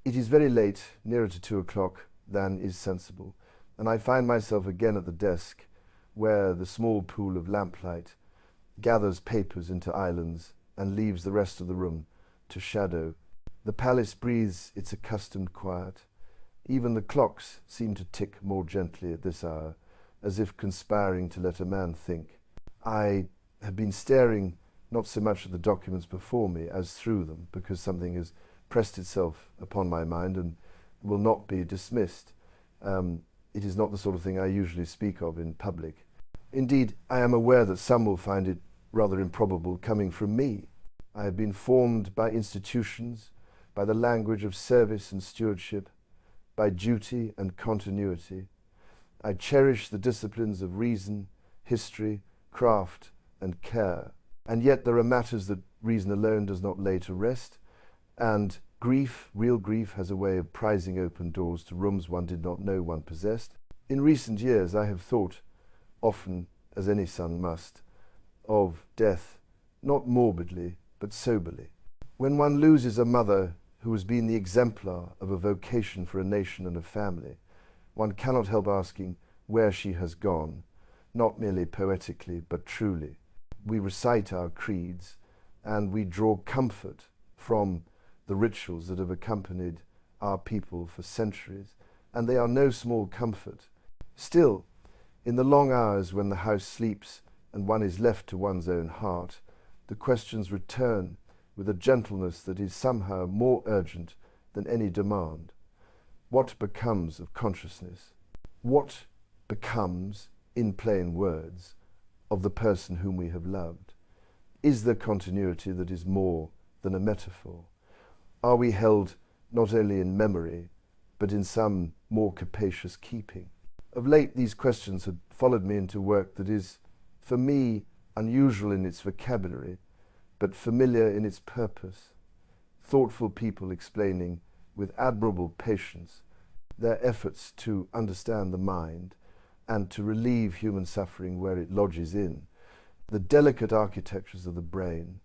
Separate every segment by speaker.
Speaker 1: It is very late, nearer to 2 o'clock than is sensible, and I find myself again at the desk where the small pool of lamplight gathers papers into islands and leaves the rest of the room to shadow. The palace breathes its accustomed quiet. Even the clocks seem to tick more gently at this hour, as if conspiring to let a man think. I have been staring not so much at the documents before me as through them, because something has pressed itself upon my mind and will not be dismissed. It is not the sort of thing I usually speak of in public. Indeed, I am aware that some will find it rather improbable coming from me. I have been formed by institutions, by the language of service and stewardship, by duty and continuity. I cherish the disciplines of reason, history, craft, and care. And yet there are matters that reason alone does not lay to rest, and grief, real grief, has a way of prizing open doors to rooms one did not know one possessed. In recent years I have thought, often, as any son must, of death, not morbidly, but soberly. When one loses a mother who has been the exemplar of a vocation for a nation and a family, one cannot help asking where she has gone, not merely poetically, but truly. We recite our creeds, and we draw comfort from the rituals that have accompanied our people for centuries, and they are no small comfort. Still, in the long hours when the house sleeps and one is left to one's own heart, the questions return with a gentleness that is somehow more urgent than any demand. What becomes of consciousness? What becomes, in plain words, of the person whom we have loved? Is there continuity that is more than a metaphor? Are we held not only in memory, but in some more capacious keeping? Of late, these questions had followed me into work that is, for me, unusual in its vocabulary, but familiar in its purpose. Thoughtful people explaining with admirable patience their efforts to understand the mind and to relieve human suffering where it lodges in. The delicate architectures of the brain,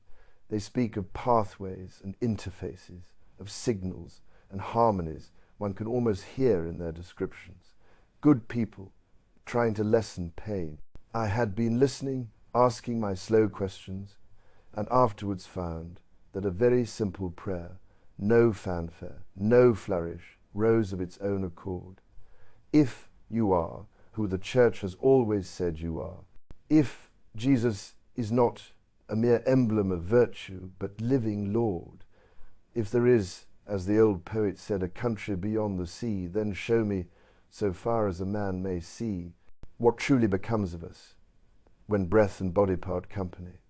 Speaker 1: they speak of pathways and interfaces, of signals and harmonies one can almost hear in their descriptions. Good people trying to lessen pain. I had been listening, asking my slow questions, and afterwards found that a very simple prayer, no fanfare, no flourish, rose of its own accord. If you are who the Church has always said you are, if Jesus is not a mere emblem of virtue, but living Lord, if there is, as the old poet said, a country beyond the sea, then show me, so far as a man may see, what truly becomes of us when breath and body part company.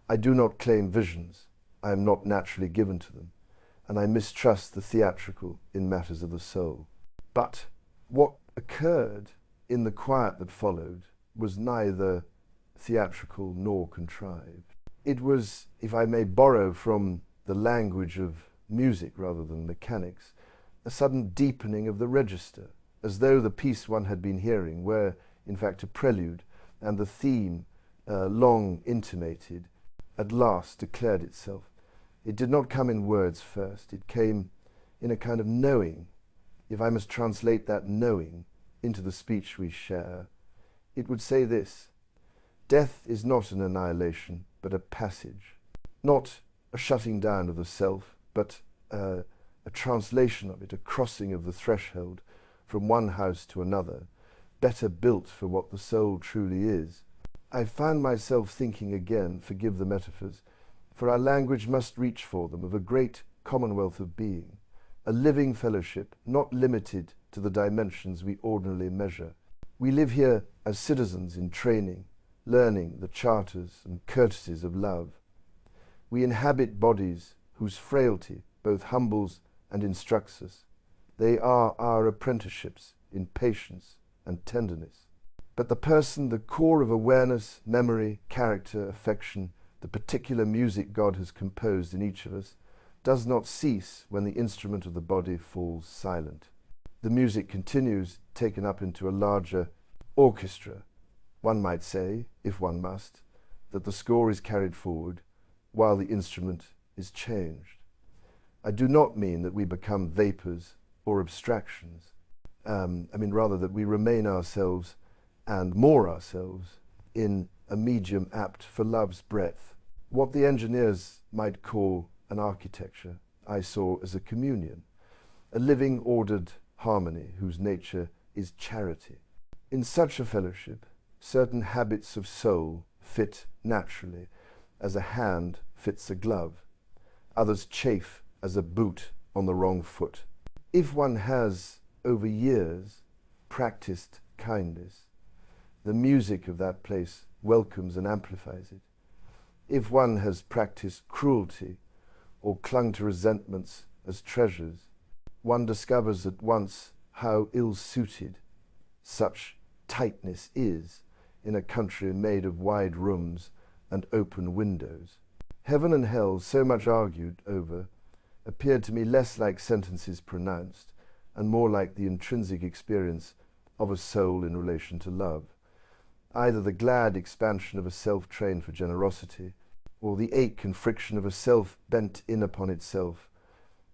Speaker 1: I do not claim visions. I am not naturally given to them, and I mistrust the theatrical in matters of the soul. But what occurred in the quiet that followed was neither theatrical nor contrived. It was, if I may borrow from the language of music rather than mechanics, a sudden deepening of the register, as though the piece one had been hearing were, in fact, a prelude, and the theme, long intimated, at last declared itself. It did not come in words first, it came in a kind of knowing. If I must translate that knowing into the speech we share, it would say this: death is not an annihilation, but a passage. Not a shutting down of the self, but a translation of it, a crossing of the threshold from one house to another, better built for what the soul truly is. I found myself thinking again, forgive the metaphors, for our language must reach for them, of a great commonwealth of being, a living fellowship not limited to the dimensions we ordinarily measure. We live here as citizens in training, learning the charters and courtesies of love. We inhabit bodies whose frailty both humbles and instructs us. They are our apprenticeships in patience and tenderness. But the person, the core of awareness, memory, character, affection, the particular music God has composed in each of us, does not cease when the instrument of the body falls silent. The music continues, taken up into a larger orchestra. One might say, if one must, that the score is carried forward while the instrument is changed. I do not mean that we become vapors or abstractions. I mean rather that we remain ourselves and more ourselves in a medium apt for love's breadth. What the engineers might call an architecture, I saw as a communion, a living, ordered harmony whose nature is charity. In such a fellowship, certain habits of soul fit naturally, as a hand fits a glove. Others chafe as a boot on the wrong foot. If one has, over years, practiced kindness, the music of that place welcomes and amplifies it. If one has practiced cruelty or clung to resentments as treasures, one discovers at once how ill-suited such tightness is in a country made of wide rooms and open windows. Heaven and hell, so much argued over, appeared to me less like sentences pronounced and more like the intrinsic experience of a soul in relation to love, either the glad expansion of a self trained for generosity, or the ache and friction of a self bent in upon itself,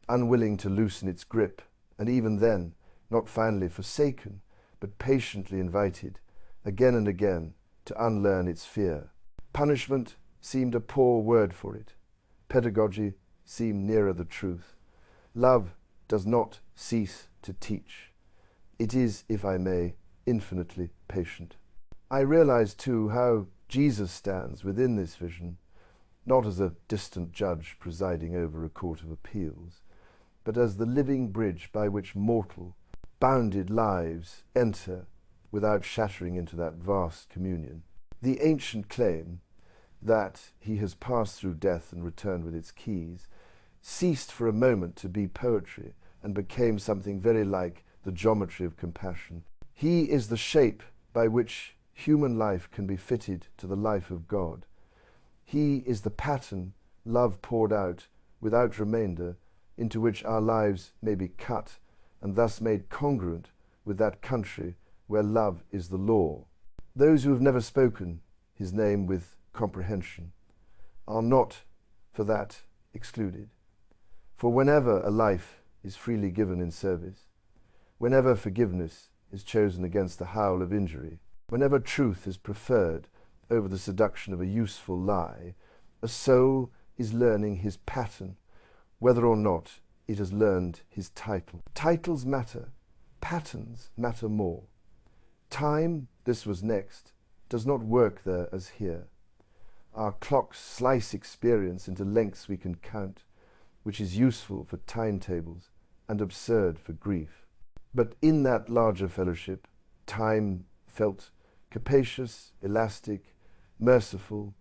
Speaker 1: unwilling to loosen its grip, and even then not finally forsaken, but patiently invited, again and again, to unlearn its fear. Punishment seemed a poor word for it. Pedagogy seemed nearer the truth. Love does not cease to teach. It is, if I may, infinitely patient. I realized, too, how Jesus stands within this vision, not as a distant judge presiding over a court of appeals, but as the living bridge by which mortal, bounded lives enter without shattering into that vast communion. The ancient claim that he has passed through death and returned with its keys ceased for a moment to be poetry and became something very like the geometry of compassion. He is the shape by which human life can be fitted to the life of God. He is the pattern love poured out without remainder, into which our lives may be cut and thus made congruent with that country where love is the law. Those who have never spoken his name with comprehension are not, for that, excluded. For whenever a life is freely given in service, whenever forgiveness is chosen against the howl of injury, whenever truth is preferred over the seduction of a useful lie, a soul is learning his pattern, whether or not it has learned his title. Titles matter, patterns matter more. Time, this was next, does not work there as here. Our clocks slice experience into lengths we can count, which is useful for timetables and absurd for grief. But in that larger fellowship, time felt capacious, elastic, merciful.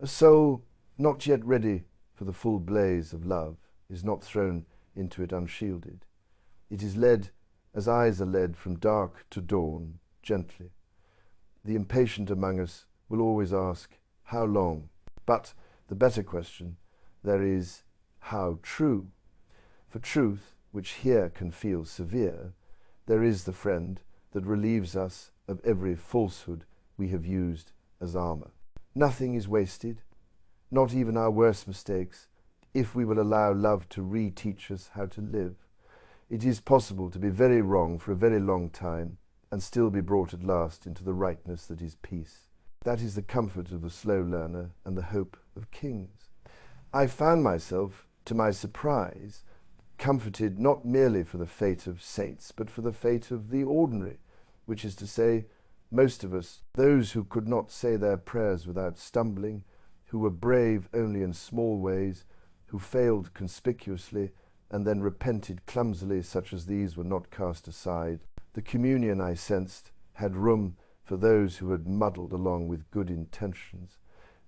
Speaker 1: A soul not yet ready for the full blaze of love is not thrown into it unshielded. It is led as eyes are led from dark to dawn, gently. The impatient among us will always ask, how long? But the better question there is, how true? For truth, which here can feel severe, there is the friend that relieves us of every falsehood we have used as armor. Nothing is wasted, not even our worst mistakes, if we will allow love to re-teach us how to live. It is possible to be very wrong for a very long time and still be brought at last into the rightness that is peace. That is the comfort of the slow learner and the hope of kings. I found myself, to my surprise, comforted not merely for the fate of saints, but for the fate of the ordinary, which is to say, most of us, those who could not say their prayers without stumbling, who were brave only in small ways, who failed conspicuously, and then repented clumsily, such as these were not cast aside. The communion, I sensed, had room for those who had muddled along with good intentions,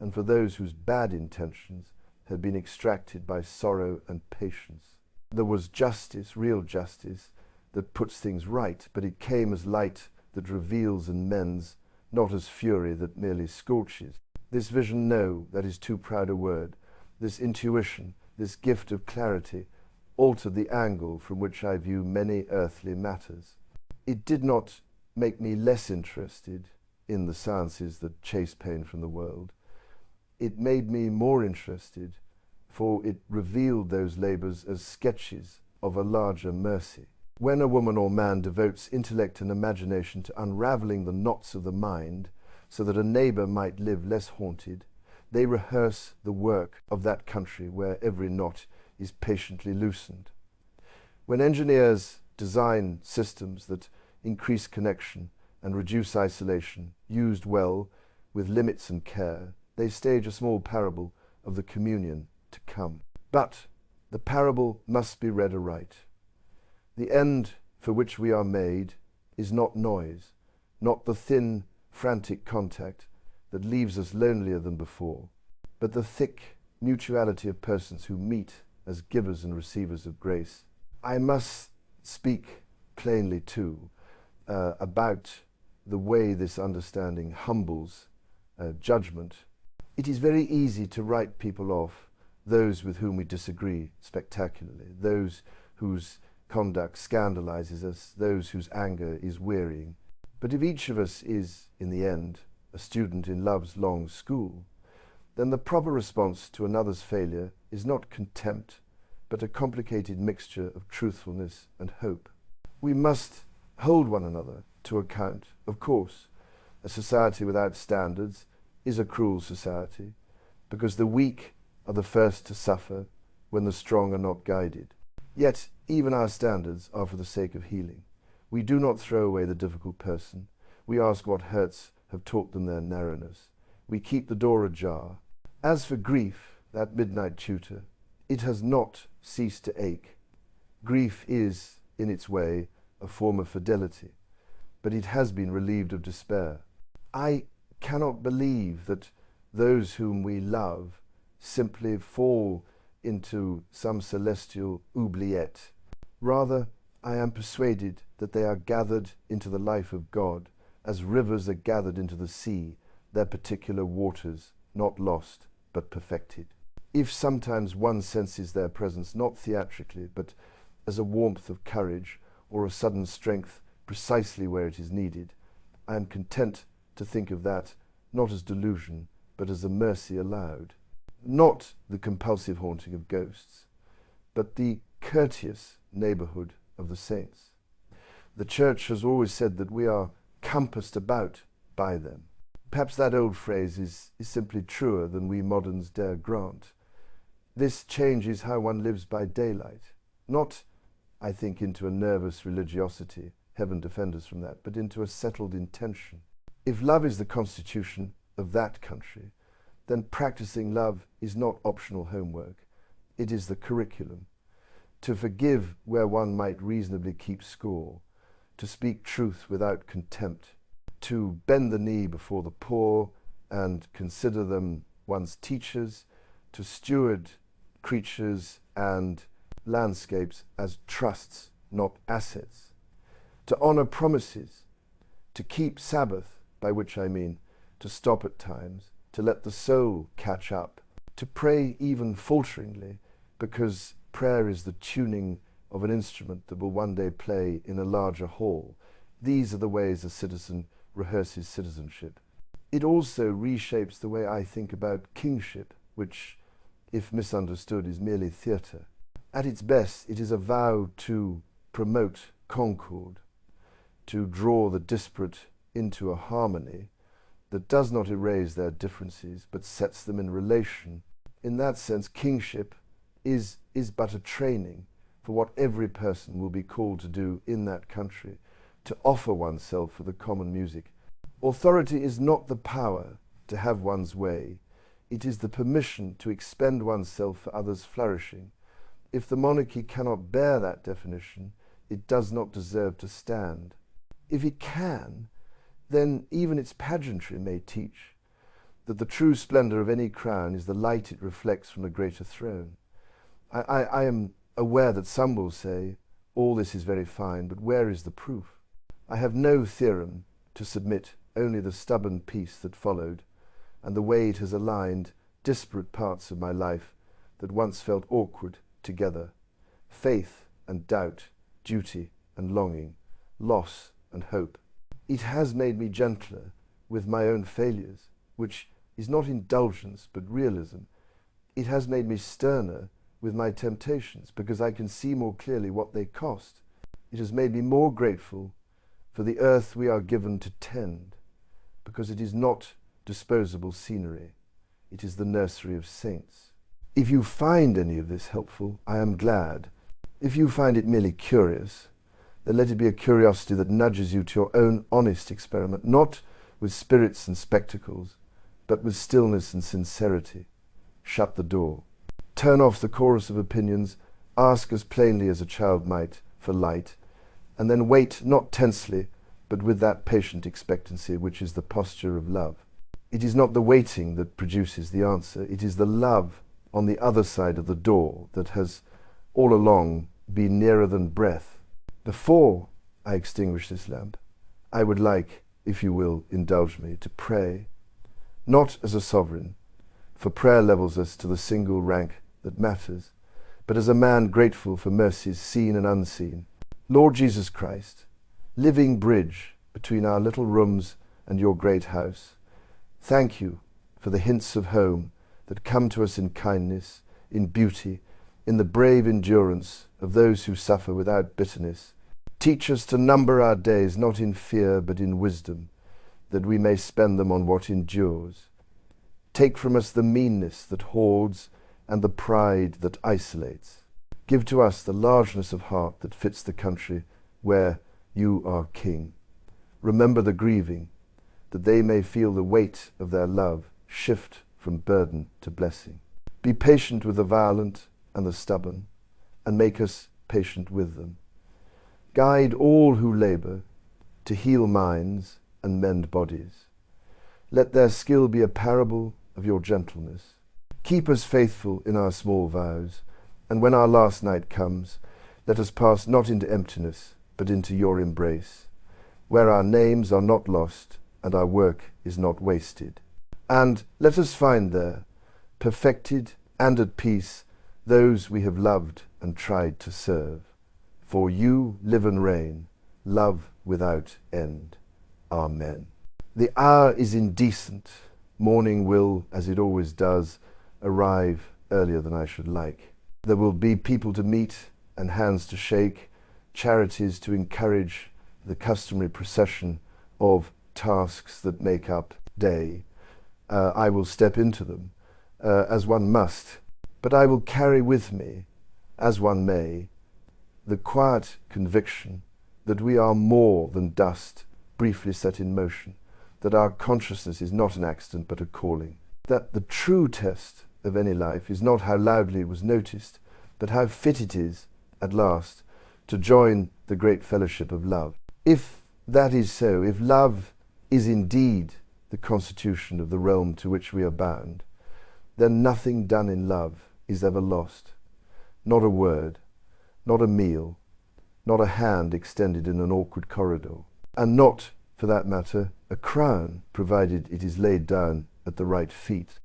Speaker 1: and for those whose bad intentions had been extracted by sorrow and patience. There was justice, real justice, that puts things right, but it came as light that reveals and mends, not as fury that merely scorches. This vision, no, that is too proud a word, this intuition, this gift of clarity, altered the angle from which I view many earthly matters. It did not make me less interested in the sciences that chase pain from the world. It made me more interested for it revealed those labors as sketches of a larger mercy. When a woman or man devotes intellect and imagination to unraveling the knots of the mind so that a neighbor might live less haunted, they rehearse the work of that country where every knot is patiently loosened. When engineers design systems that increase connection and reduce isolation, used well, with limits and care, they stage a small parable of the communion to come. But the parable must be read aright. The end for which we are made is not noise, not the thin, frantic contact that leaves us lonelier than before, but the thick mutuality of persons who meet as givers and receivers of grace. I must speak plainly, too, about the way this understanding humbles judgment. It is very easy to write people off, those with whom we disagree spectacularly, those whose conduct scandalizes us, those whose anger is wearying. But if each of us is, in the end, a student in love's long school, then the proper response to another's failure is not contempt, but a complicated mixture of truthfulness and hope. We must hold one another to account. Of course, a society without standards is a cruel society, because the weak are the first to suffer when the strong are not guided. Yet, even our standards are for the sake of healing. We do not throw away the difficult person. We ask what hurts have taught them their narrowness. We keep the door ajar. As for grief, that midnight tutor, it has not ceased to ache. Grief is, in its way, a form of fidelity, but it has been relieved of despair. I cannot believe that those whom we love simply fall into some celestial oubliette. Rather, I am persuaded that they are gathered into the life of God as rivers are gathered into the sea, their particular waters, not lost, but perfected. If sometimes one senses their presence not theatrically, but as a warmth of courage or a sudden strength precisely where it is needed, I am content to think of that not as delusion, but as a mercy allowed. Not the compulsive haunting of ghosts, but the courteous neighborhood of the saints. The Church has always said that we are compassed about by them. Perhaps that old phrase is simply truer than we moderns dare grant. This changes how one lives by daylight, not, I think, into a nervous religiosity, heaven defend us from that, but into a settled intention. If love is the constitution of that country, then practicing love is not optional homework. It is the curriculum. To forgive where one might reasonably keep score, to speak truth without contempt, to bend the knee before the poor and consider them one's teachers, to steward creatures and landscapes as trusts, not assets, to honor promises, to keep Sabbath, by which I mean to stop at times, to let the soul catch up, to pray even falteringly, because prayer is the tuning of an instrument that will one day play in a larger hall. These are the ways a citizen rehearses citizenship. It also reshapes the way I think about kingship, which, if misunderstood, is merely theatre. At its best, it is a vow to promote concord, to draw the disparate into a harmony that does not erase their differences, but sets them in relation. In that sense, kingship is but a training for what every person will be called to do in that country, to offer oneself for the common music. Authority is not the power to have one's way. It is the permission to expend oneself for others' flourishing. If the monarchy cannot bear that definition, it does not deserve to stand. If it can, then even its pageantry may teach that the true splendor of any crown is the light it reflects from a greater throne. I am aware that some will say, all this is very fine, but where is the proof? I have no theorem to submit, only the stubborn peace that followed, and the way it has aligned disparate parts of my life that once felt awkward together: faith and doubt, duty and longing, loss and hope. It has made me gentler with my own failures, which is not indulgence but realism. it has made me sterner with my temptations, because I can see more clearly what they cost. It has made me more grateful for the earth we are given to tend, because it is not disposable scenery. It is the nursery of saints. If you find any of this helpful, I am glad. If you find it merely curious, then let it be a curiosity that nudges you to your own honest experiment, not with spirits and spectacles, but with stillness and sincerity. Shut the door. Turn off the chorus of opinions, ask as plainly as a child might for light, and then wait not tensely, but with that patient expectancy which is the posture of love. It is not the waiting that produces the answer, it is the love on the other side of the door that has all along been nearer than breath. Before I extinguish this lamp, I would like, if you will indulge me, to pray, not as a sovereign, for prayer levels us to the single rank that matters, but as a man grateful for mercies seen and unseen. Lord Jesus Christ, living bridge between our little rooms and your great house, thank you for the hints of home that come to us in kindness, in beauty, in the brave endurance of those who suffer without bitterness. Teach us to number our days not in fear but in wisdom, that we may spend them on what endures. Take from us the meanness that hoards and the pride that isolates. Give to us the largeness of heart that fits the country where you are King. Remember the grieving, that they may feel the weight of their love shift from burden to blessing. Be patient with the violent and the stubborn, and make us patient with them. Guide all who labor to heal minds and mend bodies. Let their skill be a parable of your gentleness. Keep us faithful in our small vows, and when our last night comes, let us pass not into emptiness, but into your embrace, where our names are not lost and our work is not wasted. And let us find there, perfected and at peace, those we have loved and tried to serve. For you live and reign, love without end. Amen. The hour is indecent. Morning will, as it always does, arrive earlier than I should like. There will be people to meet and hands to shake, charities to encourage the customary procession of tasks that make up day. I will step into them, as one must, but I will carry with me, as one may, the quiet conviction that we are more than dust briefly set in motion, that our consciousness is not an accident but a calling, that the true test of any life is not how loudly it was noticed, but how fit it is, at last, to join the great fellowship of love. If that is so, if love is indeed the constitution of the realm to which we are bound, then nothing done in love is ever lost. Not a word, not a meal, not a hand extended in an awkward corridor, and not, for that matter, a crown, provided it is laid down at the right feet.